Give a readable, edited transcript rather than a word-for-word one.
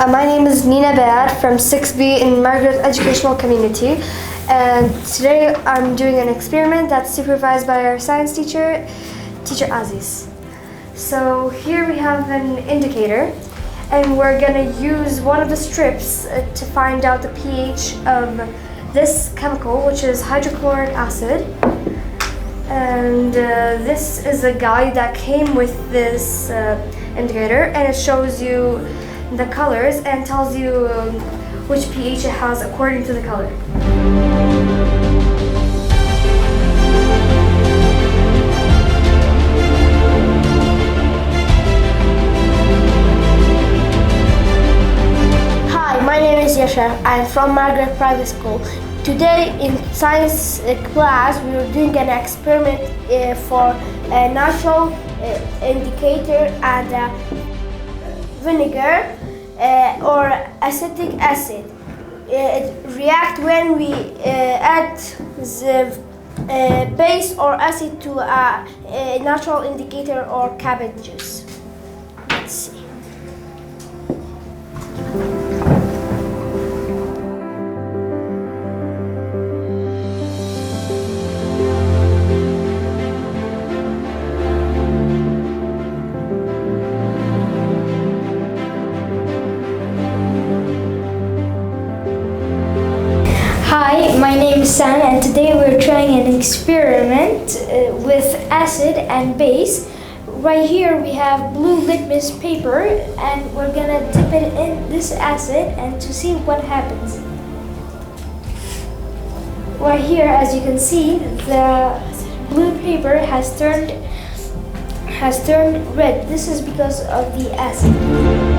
My name is Nina Bayad from 6B in Margaret Educational Community, and today I'm doing an experiment that's supervised by our science teacher, Teacher Aziz. So here we have an indicator, and we're going to use one of the strips to find out the pH of this chemical, which is hydrochloric acid. And this is a guide that came with this indicator, and it shows you the colors and tells you which pH it has according to the color. Hi, my name is Yasha. I'm from Margaret Private School. Today in science class we were doing an experiment for a natural indicator and vinegar or acetic acid. It reacts when we add the base or acid to a natural indicator or cabbage juice. Let's see. Hi, my name is San, and today we're trying an experiment with acid and base. Right here we have blue litmus paper, and we're gonna dip it in this acid and to see what happens. Right here, as you can see, the blue paper has turned red. This is because of the acid.